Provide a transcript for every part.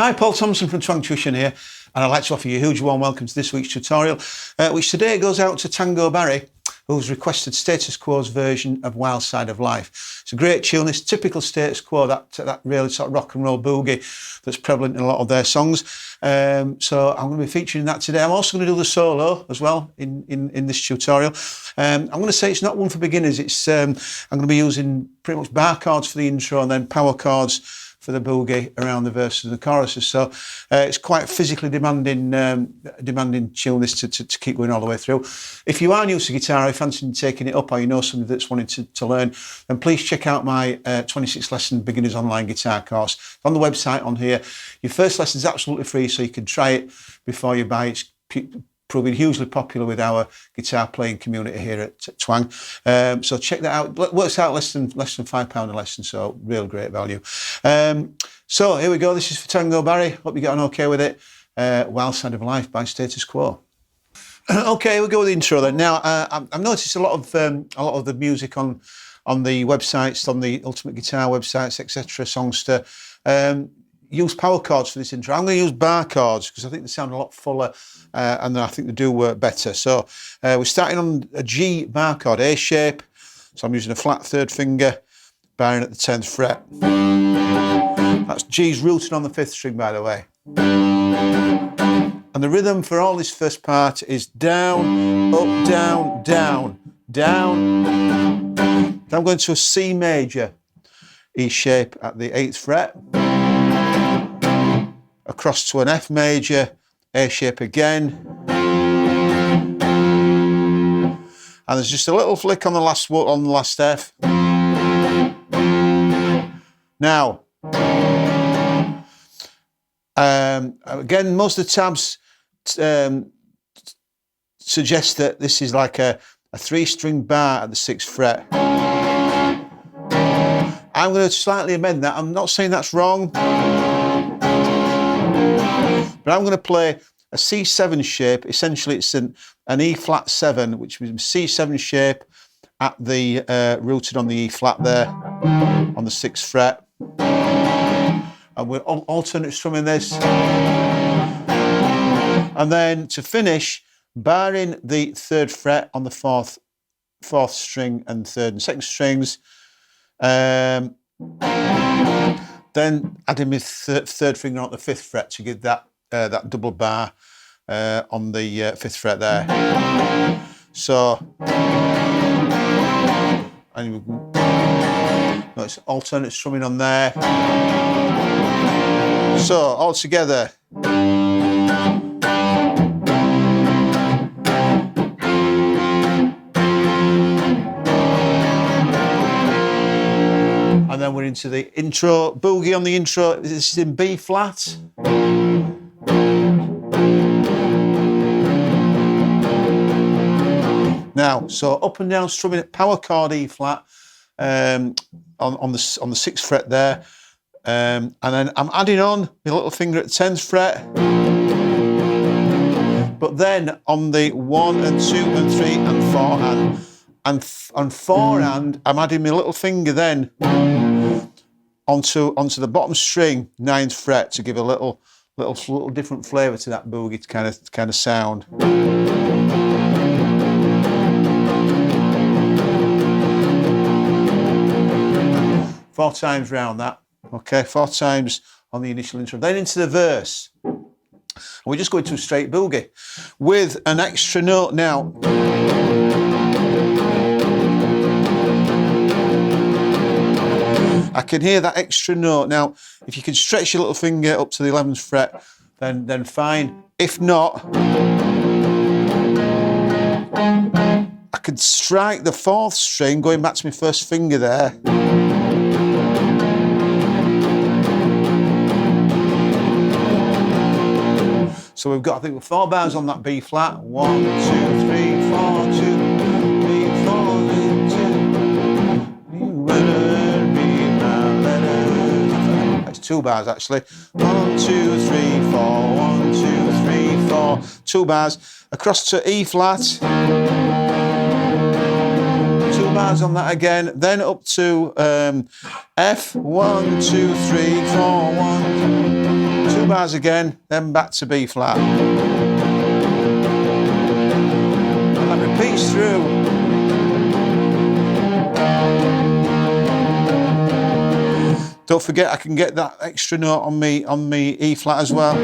Hi, Paul Thompson from Twang Tuition here, and I'd like to offer you a huge warm welcome to this week's tutorial, which today goes out to Tango Barry, who's requested Status Quo's version of Wild Side of Life. It's a great tune. It's typical Status Quo, that really sort of rock and roll boogie that's prevalent in a lot of their songs. So I'm going to be featuring that today. I'm also going to do the solo as well in this tutorial. I'm going to say it's not one for beginners. It's I'm going to be using pretty much bar chords for the intro and then power chords for the boogie around the verses and the choruses. So it's quite physically demanding tune this to keep going all the way through. If you are new to guitar, or you fancy taking it up, or you know somebody that's wanting to learn, then please check out my 26 lesson beginners online guitar course. On the website on here, your first lesson is absolutely free, so you can try it before you buy it. It's proving hugely popular with our guitar playing community here at Twang. So check that out. It works out less than £5 a lesson, so real great value. So here we go. This is for Tango Barry. Hope you get on okay with it. Wild Side of Life by Status Quo. Okay, we'll go with the intro then. Now, I've noticed a lot of the music on the websites, on the Ultimate Guitar websites, etc., Songster, use power chords for this intro. I'm going to use bar chords because I think they sound a lot fuller and I think they do work better. So we're starting on a G bar chord, A shape. So I'm using a flat third finger, barring at the 10th fret. That's G's rooted on the 5th string, by the way. And the rhythm for all this first part is down, up, down, down, down. Then I'm going to a C major, E shape at the 8th fret. Across to an F major, A shape again. And there's just a little flick on the last F. Now, again, most of the tabs suggest that this is like a 3-string bar at the 6th fret. I'm going to slightly amend that. I'm not saying that's wrong, but I'm going to play a C7 shape. Essentially, it's an E flat 7, which is a C7 shape at the rooted on the E flat there, on the 6th fret. And we're alternate strumming this. And then to finish, barring the 3rd fret on the 4th string and 3rd and 2nd strings, then adding my 3rd finger on the 5th fret to give that double bar on the 5th fret there. So, and it's alternate strumming on there. So, all together. And then we're into the intro, boogie on the intro. This is in B flat. Now, so up and down strumming at power chord E flat on the 6th fret there. And then I'm adding on my little finger at the 10th fret. But then on the 1 and 2 and 3 and 4 hand, and on forehand, I'm adding my little finger then onto the bottom string, 9th fret, to give a little different flavour to that boogie kind of sound. 4 times round that. Okay, 4 times on the initial intro. Then into the verse. We're just going to a straight boogie with an extra note now. I can hear that extra note. Now, if you can stretch your little finger up to the 11th fret, then fine. If not, I could strike the 4th string, going back to my 1st finger there. So we've got, I think, 4 bars on that B flat. 1, 2, 3, 4, 2, 3, 4, 2. You better read my letters. That's 2 bars actually. 1, 2, 3, 4. 1, 2, 3, 4. 2 bars across to E flat. 2 bars on that again. Then up to F. 1, 2, 3, 4. 1, 2 bars again, then back to B flat. And that repeats through. Don't forget, I can get that extra note on me E flat as well.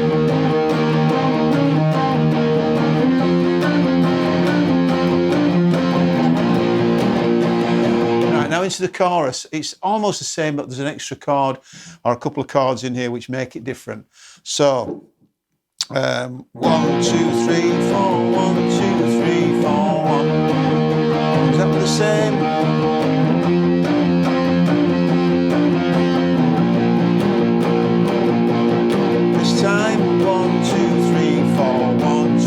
Right, now into the chorus. It's almost the same, but there's an extra chord or a couple of chords in here which make it different. So, 1, 2, 3, 4, 1, 2, 3, 4, 1. Exactly the same. Time 1, 2, 3, 4, 1,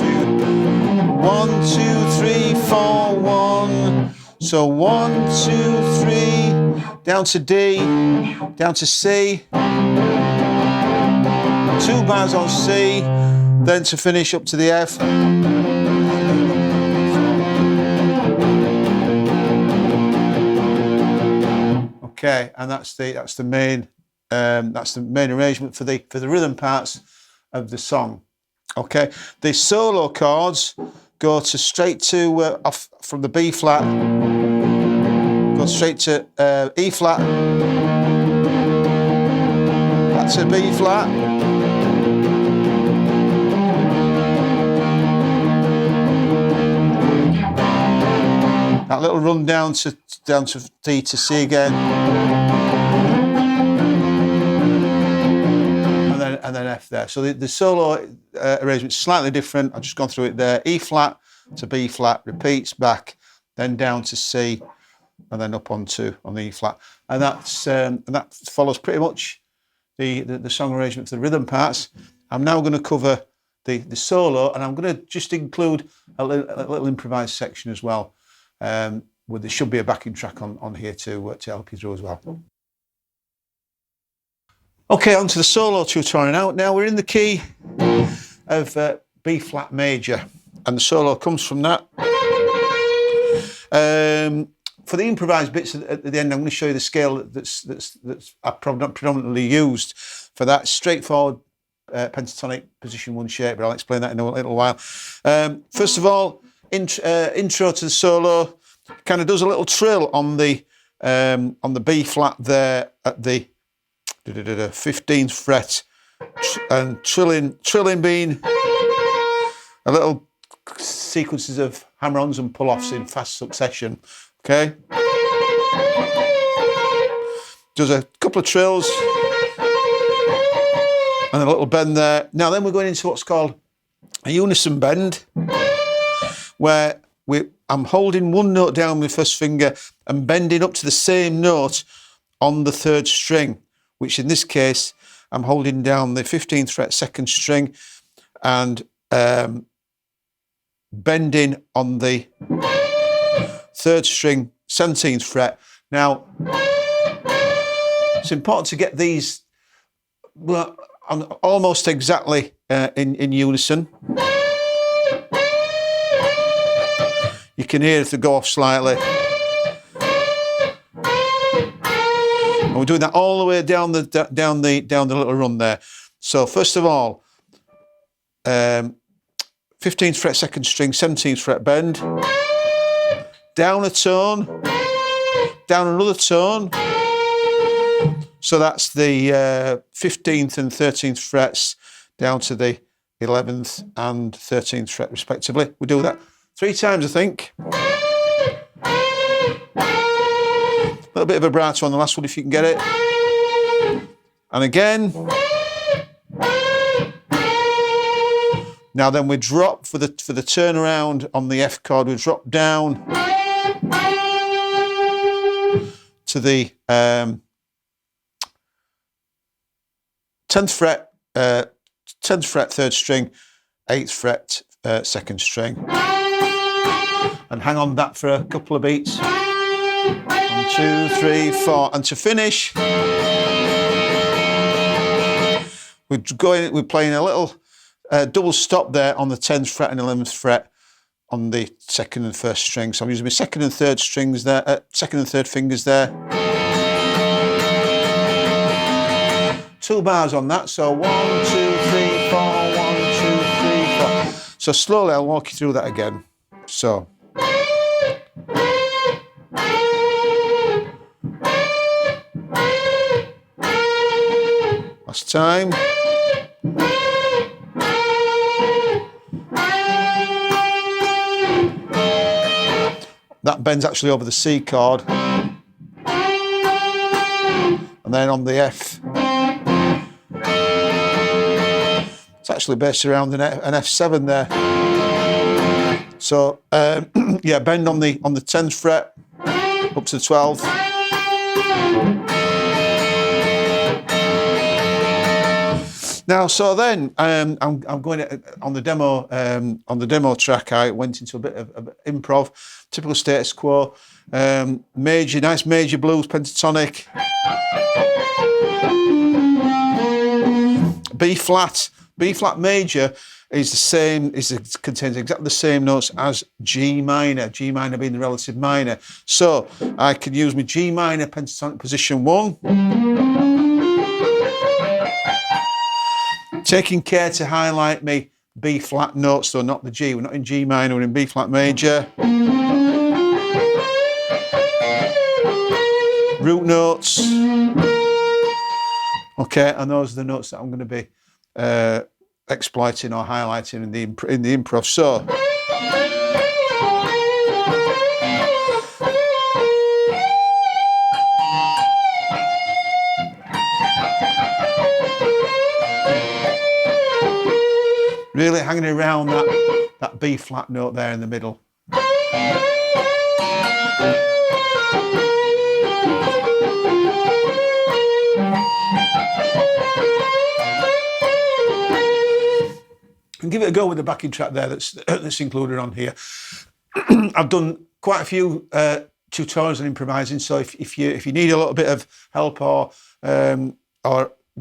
2, 3, 4, 1. So 1, 2, 3, down to D, down to C, 2 bars on C, then to finish up to the F. Okay, and that's the main arrangement for the rhythm parts of the song. Okay, the solo chords go straight to off from the B flat, go straight to E flat, back to B flat, that little run down to D to C again. And then F there. So the solo arrangement is slightly different. I've just gone through it there. E flat to B flat, repeats back, then down to C, and then up on the E flat. And that follows pretty much the song arrangement for the rhythm parts. I'm now going to cover the solo, and I'm going to just include a little improvised section as well. There should be a backing track on here to help you through as well. Okay, on to the solo tutorial now. We're in the key of B flat major, and the solo comes from that. For the improvised bits at the end, I'm going to show you the scale that's predominantly used for that. Straightforward pentatonic position 1 shape, but I'll explain that in a little while. First of all, intro to the solo, kind of does a little trill on the B flat there at the 15th fret, and trilling being a little sequences of hammer-ons and pull-offs in fast succession. Okay, does a couple of trills and a little bend there. Now then we're going into what's called a unison bend, where I'm holding one note down with my first finger and bending up to the same note on the 3rd string, which in this case, I'm holding down the 15th fret 2nd string and bending on the 3rd string 17th fret. Now, it's important to get these almost exactly in unison. You can hear if they go off slightly. And we're doing that all the way down the little run there. So first of all, 15th fret 2nd string, 17th fret bend, down a tone, down another tone. So that's the 15th and 13th frets down to the 11th and 13th fret respectively. We do that 3 times, I think. A little bit of vibrato on the last one if you can get it. And again. Now then we drop for the turnaround on the F chord, we drop down to the 10th fret, 3rd string, 8th fret, 2nd string. And hang on that for a couple of beats. 1, 2, 3, 4. And to finish, we're playing a little double stop there on the 10th fret and 11th fret on the 2nd and 1st string. So I'm using my 2nd and 3rd strings there, 2nd and 3rd fingers there. 2 bars on that, so 1, 2, So slowly I'll walk you through that again. So. Last time. That bends actually over the C chord. And then on the F, it's actually based around an F7 there. So yeah, bend on the 10th fret up to the 12th. Now, so then I'm going on the demo track. I went into a bit of improv, typical Status Quo, nice major blues pentatonic, B flat major is the same, contains exactly the same notes as G minor being the relative minor. So I can use my G minor pentatonic position 1, taking care to highlight me B flat notes, so not the G. We're not in G minor, we're in B flat major. Root notes. Okay, and those are the notes that I'm going to be exploiting or highlighting in the improv. So. Really hanging around that B flat note there in the middle. And give it a go with the backing track there that's included on here. I've done quite a few tutorials on improvising, so if you need a little bit of help or a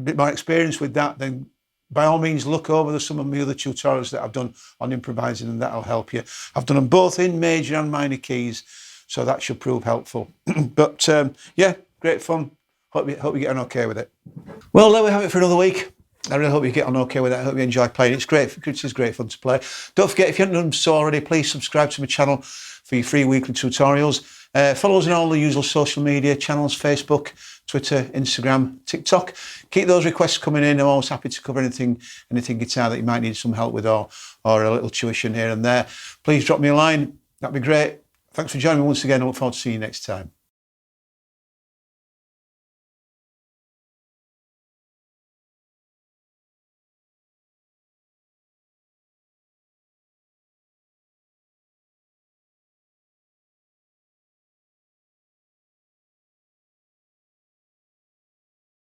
bit more experience with that, then by all means look over some of my other tutorials that I've done on improvising, and that'll help you. I've done them both in major and minor keys, so that should prove helpful. But yeah, great fun. Hope you get on okay with it. Well, there we have it for another week. I really hope you get on okay with it. I hope you enjoy playing. It's great fun to play. Don't forget, if you haven't done so already, please subscribe to my channel for your free weekly tutorials. Follow us on all the usual social media channels: Facebook, Twitter, Instagram, TikTok. Keep those requests coming in. I'm always happy to cover anything guitar that you might need some help with, or a little tuition here and there. Please drop me a line. That'd be great. Thanks for joining me once again. I look forward to seeing you next time.